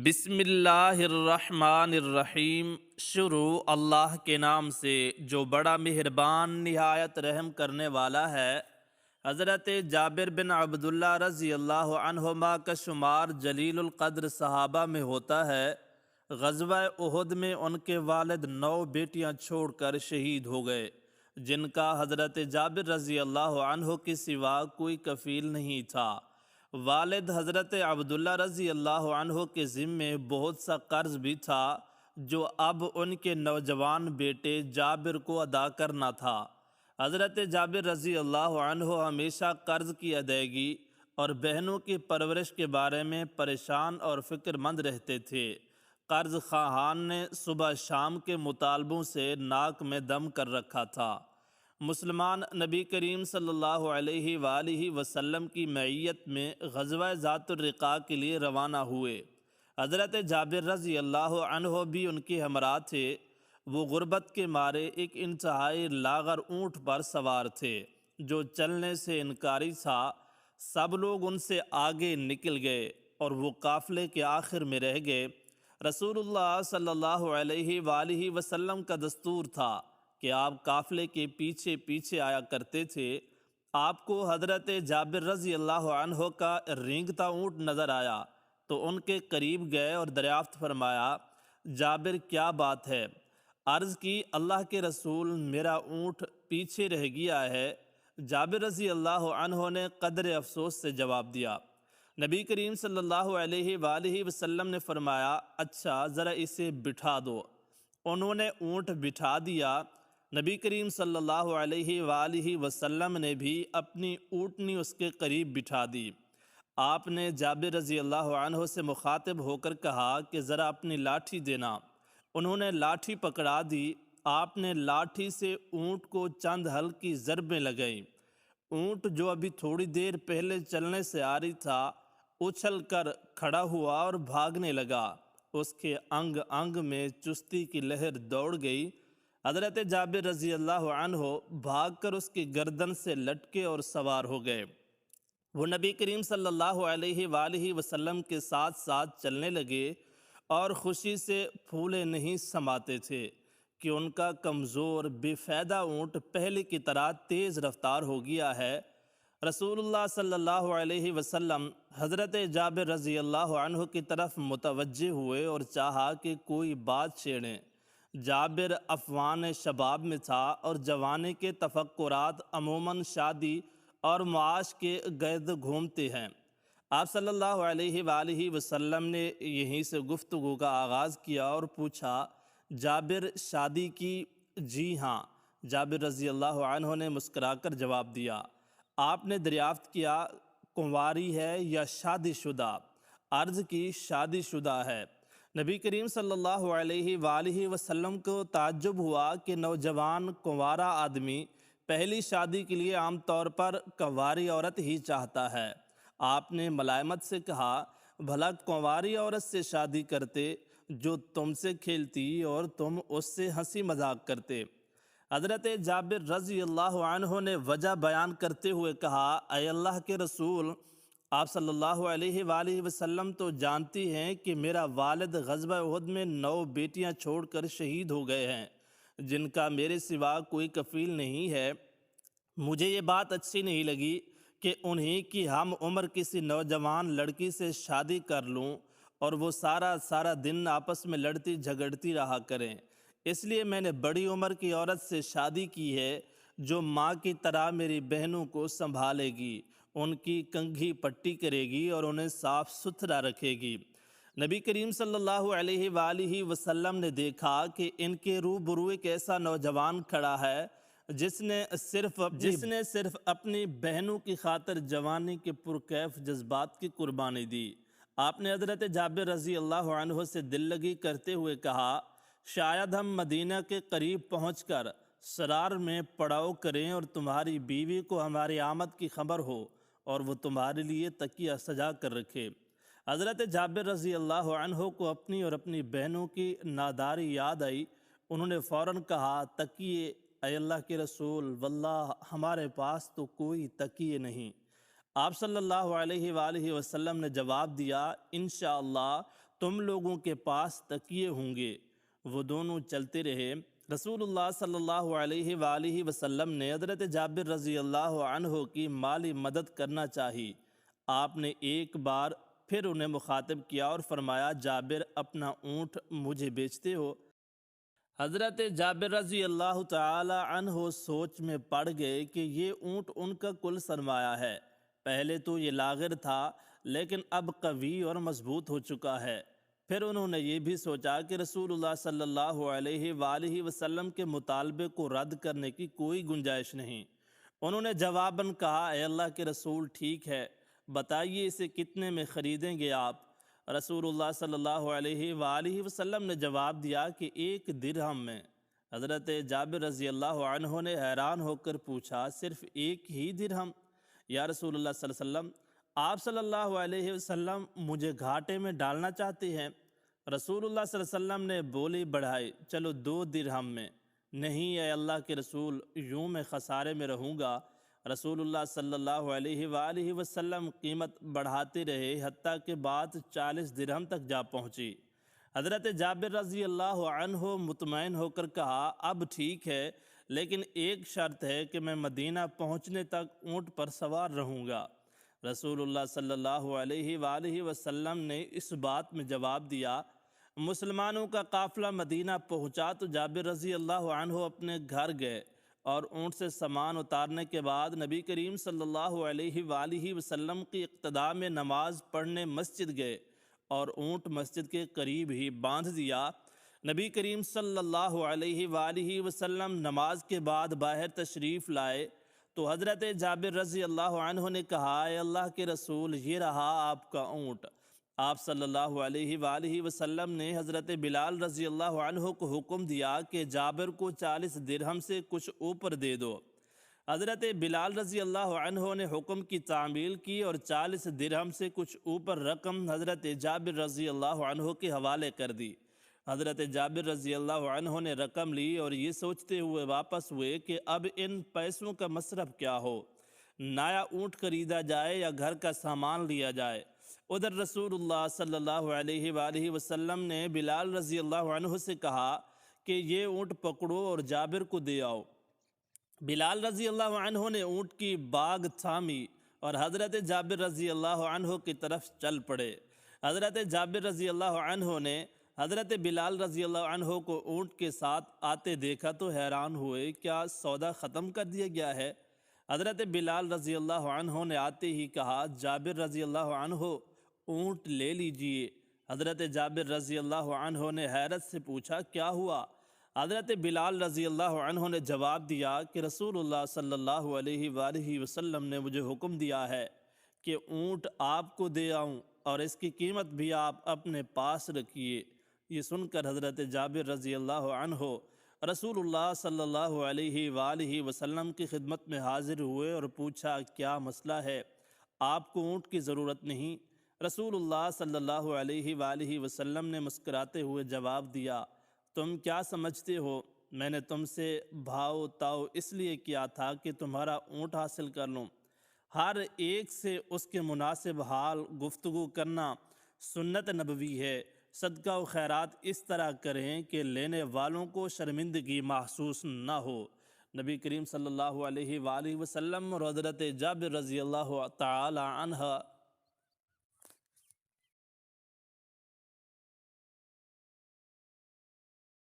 بسم اللہ الرحمن الرحیم۔ شروع اللہ کے نام سے جو بڑا مہربان نہایت رحم کرنے والا ہے۔ حضرت جابر بن عبداللہ رضی اللہ عنہما کا شمار جلیل القدر صحابہ میں ہوتا ہے۔ غزوہ احد میں ان کے والد 9 بیٹیاں چھوڑ کر شہید ہو گئے، جن کا حضرت جابر رضی اللہ عنہ کے سوا کوئی کفیل نہیں تھا۔ والد حضرت عبداللہ رضی اللہ عنہ کے ذمے بہت سا قرض بھی تھا جو اب ان کے نوجوان بیٹے جابر کو ادا کرنا تھا۔ حضرت جابر رضی اللہ عنہ ہمیشہ قرض کی ادائیگی اور بہنوں کی پرورش کے بارے میں پریشان اور فکر مند رہتے تھے۔ قرض خواہان نے صبح شام کے مطالبوں سے ناک میں دم کر رکھا تھا۔ مسلمان نبی کریم صلی اللہ علیہ وآلہ وسلم کی معیت میں غزوہ ذات الرقاع کے لیے روانہ ہوئے۔ حضرت جابر رضی اللہ عنہ بھی ان کے ہمراہ تھے۔ وہ غربت کے مارے ایک انتہائی لاغر اونٹ پر سوار تھے جو چلنے سے انکاری تھا۔ سب لوگ ان سے آگے نکل گئے اور وہ قافلے کے آخر میں رہ گئے۔ رسول اللہ صلی اللہ علیہ وآلہ وسلم کا دستور تھا کہ آپ قافلے کے پیچھے پیچھے آیا کرتے تھے۔ آپ کو حضرت جابر رضی اللہ عنہ کا رینگتا اونٹ نظر آیا تو ان کے قریب گئے اور دریافت فرمایا، جابر کیا بات ہے؟ عرض کی، اللہ کے رسول میرا اونٹ پیچھے رہ گیا ہے۔ جابر رضی اللہ عنہ نے قدر افسوس سے جواب دیا۔ نبی کریم صلی اللہ علیہ وآلہ وسلم نے فرمایا، اچھا ذرا اسے بٹھا دو۔ انہوں نے اونٹ بٹھا دیا۔ نبی کریم صلی اللہ علیہ وآلہ وسلم نے بھی اپنی اونٹنی اس کے قریب بٹھا دی۔ آپ نے جابر رضی اللہ عنہ سے مخاطب ہو کر کہا کہ ذرا اپنی لاٹھی دینا۔ انہوں نے لاٹھی پکڑا دی۔ آپ نے لاٹھی سے اونٹ کو چند ہلکی ضربیں لگائیں۔ اونٹ جو ابھی تھوڑی دیر پہلے چلنے سے عاری تھا اچھل کر کھڑا ہوا اور بھاگنے لگا۔ اس کے انگ انگ میں چستی کی لہر دوڑ گئی۔ حضرت جابر رضی اللہ عنہ بھاگ کر اس کی گردن سے لٹکے اور سوار ہو گئے۔ وہ نبی کریم صلی اللہ علیہ وآلہ وسلم کے ساتھ ساتھ چلنے لگے اور خوشی سے پھولے نہیں سماتے تھے کہ ان کا کمزور بے فائدہ اونٹ پہلے کی طرح تیز رفتار ہو گیا ہے۔ رسول اللہ صلی اللہ علیہ وسلم حضرت جابر رضی اللہ عنہ کی طرف متوجہ ہوئے اور چاہا کہ کوئی بات چھیڑیں۔ جابر افوان شباب میں تھا اور جوانی کے تفکرات عموماً شادی اور معاش کے گرد گھومتے ہیں۔ آپ صلی اللہ علیہ وآلہ وسلم نے یہیں سے گفتگو کا آغاز کیا اور پوچھا، جابر شادی کی؟ جی ہاں، جابر رضی اللہ عنہ نے مسکرا کر جواب دیا۔ آپ نے دریافت کیا، کنواری ہے یا شادی شدہ؟ عرض کی، شادی شدہ ہے۔ نبی کریم صلی اللہ علیہ وآلہ وسلم کو تعجب ہوا کہ نوجوان کنوارا آدمی پہلی شادی کے لیے عام طور پر کنواری عورت ہی چاہتا ہے۔ آپ نے ملائمت سے کہا، بھلا کنواری عورت سے شادی کرتے جو تم سے کھیلتی اور تم اس سے ہنسی مذاق کرتے۔ حضرت جابر رضی اللہ عنہ نے وجہ بیان کرتے ہوئے کہا، اے اللہ کے رسول، آپ صلی اللہ علیہ وآلہ وسلم تو جانتی ہیں کہ میرا والد غزوہ احد میں 9 بیٹیاں چھوڑ کر شہید ہو گئے ہیں جن کا میرے سوا کوئی کفیل نہیں ہے۔ مجھے یہ بات اچھی نہیں لگی کہ انہی کی ہم عمر کسی نوجوان لڑکی سے شادی کر لوں اور وہ سارا دن آپس میں لڑتی جھگڑتی رہا کریں۔ اس لیے میں نے بڑی عمر کی عورت سے شادی کی ہے جو ماں کی طرح میری بہنوں کو سنبھالے گی، ان کی کنگھی پٹی کرے گی اور انہیں صاف ستھرا رکھے گی۔ نبی کریم صلی اللہ علیہ وآلہ وسلم نے دیکھا کہ ان کے روبرو ایک ایسا نوجوان کھڑا ہے جس نے صرف اپنی بہنوں کی خاطر جوانی کے پرکیف جذبات کی قربانی دی۔ آپ نے حضرت جابر رضی اللہ عنہ سے دل لگی کرتے ہوئے کہا، شاید ہم مدینہ کے قریب پہنچ کر سرار میں پڑاؤ کریں اور تمہاری بیوی کو ہماری آمد کی خبر ہو اور وہ تمہارے لیے تکیہ سجا کر رکھے۔ حضرت جابر رضی اللہ عنہ کو اپنی اور اپنی بہنوں کی ناداری یاد آئی۔ انہوں نے فوراً کہا، تکیے؟ اے اللہ کے رسول، واللہ ہمارے پاس تو کوئی تکیے نہیں۔ آپ صلی اللہ علیہ وآلہ وسلم نے جواب دیا، انشاءاللہ تم لوگوں کے پاس تکیے ہوں گے۔ وہ دونوں چلتے رہے۔ رسول اللہ صلی اللہ علیہ وآلہ وسلم نے حضرت جابر رضی اللہ عنہ کی مالی مدد کرنا چاہی۔ آپ نے ایک بار پھر انہیں مخاطب کیا اور فرمایا، جابر اپنا اونٹ مجھے بیچتے ہو؟ حضرت جابر رضی اللہ تعالی عنہ سوچ میں پڑ گئے کہ یہ اونٹ ان کا کل سرمایہ ہے۔ پہلے تو یہ لاغر تھا لیکن اب قوی اور مضبوط ہو چکا ہے۔ پھر انہوں نے یہ بھی سوچا کہ رسول اللہ صلی اللہ علیہ وآلہ وسلم کے مطالبے کو رد کرنے کی کوئی گنجائش نہیں۔ انہوں نے جواباً کہا، اے اللہ کے رسول، ٹھیک ہے، بتائیے اسے کتنے میں خریدیں گے آپ؟ رسول اللہ صلی اللہ علیہ وآلہ وسلم نے جواب دیا کہ 1 درہم میں۔ حضرت جابر رضی اللہ عنہ نے حیران ہو کر پوچھا، صرف 1 ہی درہم؟ یا رسول اللہ صلی اللہ علیہ وسلم، آپ صلی اللہ علیہ وسلم مجھے گھاٹے میں ڈالنا چاہتے ہیں؟ رسول اللہ صلی اللہ علیہ وسلم نے بولی بڑھائی، چلو 2 درہم میں۔ نہیں اے اللہ کے رسول، یوں میں خسارے میں رہوں گا۔ رسول اللہ صلی اللہ علیہ وآلہ وسلم قیمت بڑھاتے رہے حتیٰ کہ بات 40 درہم تک جا پہنچی۔ حضرت جابر رضی اللہ عنہ مطمئن ہو کر کہا، اب ٹھیک ہے، لیکن ایک شرط ہے کہ میں مدینہ پہنچنے تک اونٹ پر سوار رہوں گا۔ رسول اللہ صلی اللہ علیہ وآلہ وسلم نے اس بات میں جواب دیا۔ مسلمانوں کا قافلہ مدینہ پہنچا تو جابر رضی اللہ عنہ اپنے گھر گئے اور اونٹ سے سامان اتارنے کے بعد نبی کریم صلی اللہ علیہ وآلہ وسلم کی اقتداء میں نماز پڑھنے مسجد گئے اور اونٹ مسجد کے قریب ہی باندھ دیا۔ نبی کریم صلی اللہ علیہ وآلہ وسلم نماز کے بعد باہر تشریف لائے تو حضرت جابر رضی اللہ عنہ نے کہا، اے اللہ کے رسول، یہ رہا آپ کا اونٹ۔ آپ صلی اللہ علیہ وآلہ وسلم نے حضرت بلال رضی اللہ عنہ کو حکم دیا کہ جابر کو 40 درہم سے کچھ اوپر دے دو۔ حضرت بلال رضی اللہ عنہ نے حکم کی تعمیل کی اور 40 درہم سے کچھ اوپر رقم حضرت جابر رضی اللہ عنہ کے حوالے کر دی۔ حضرت جابر رضی اللہ عنہ نے رقم لی اور یہ سوچتے ہوئے واپس ہوئے کہ اب ان پیسوں کا مصرف کیا ہو، نیا اونٹ خریدا جائے یا گھر کا سامان لیا جائے۔ ادھر رسول اللہ صلی اللہ علیہ وآلہ وسلم نے بلال رضی اللہ عنہ سے کہا کہ یہ اونٹ پکڑو اور جابر کو دے آؤ۔ بلال رضی اللہ عنہ نے اونٹ کی باگ تھامی اور حضرت جابر رضی اللہ عنہ کی طرف چل پڑے۔ حضرت جابر رضی اللہ عنہ نے حضرت بلال رضی اللہ عنہ کو اونٹ کے ساتھ آتے دیکھا تو حیران ہوئے، کیا سودا ختم کر دیا گیا ہے؟ حضرت بلال رضی اللہ عنہ نے آتے ہی کہا، جابر رضی اللہ عنہ اونٹ لے لیجئے۔ حضرت جابر رضی اللہ عنہ نے حیرت سے پوچھا، کیا ہوا؟ حضرت بلال رضی اللہ عنہ نے جواب دیا کہ رسول اللہ صلی اللہ علیہ وآلہ وسلم نے مجھے حکم دیا ہے کہ اونٹ آپ کو دے آؤں اور اس کی قیمت بھی آپ اپنے پاس رکھیے۔ یہ سن کر حضرت جابر رضی اللہ عنہ رسول اللہ صلی اللہ علیہ وآلہ وسلم کی خدمت میں حاضر ہوئے اور پوچھا، کیا مسئلہ ہے؟ آپ کو اونٹ کی ضرورت نہیں؟ رسول اللہ صلی اللہ علیہ وآلہ وسلم نے مسکراتے ہوئے جواب دیا، تم کیا سمجھتے ہو، میں نے تم سے بھاؤ تاؤ اس لیے کیا تھا کہ تمہارا اونٹ حاصل کر لوں۔ ہر ایک سے اس کے مناسب حال گفتگو کرنا سنت نبوی ہے۔ صدقہ و خیرات اس طرح کریں کہ لینے والوں کو شرمندگی محسوس نہ ہو۔ نبی کریم صلی اللہ علیہ وآلہ وسلم اور حضرت جابر رضی اللہ تعالی عنہ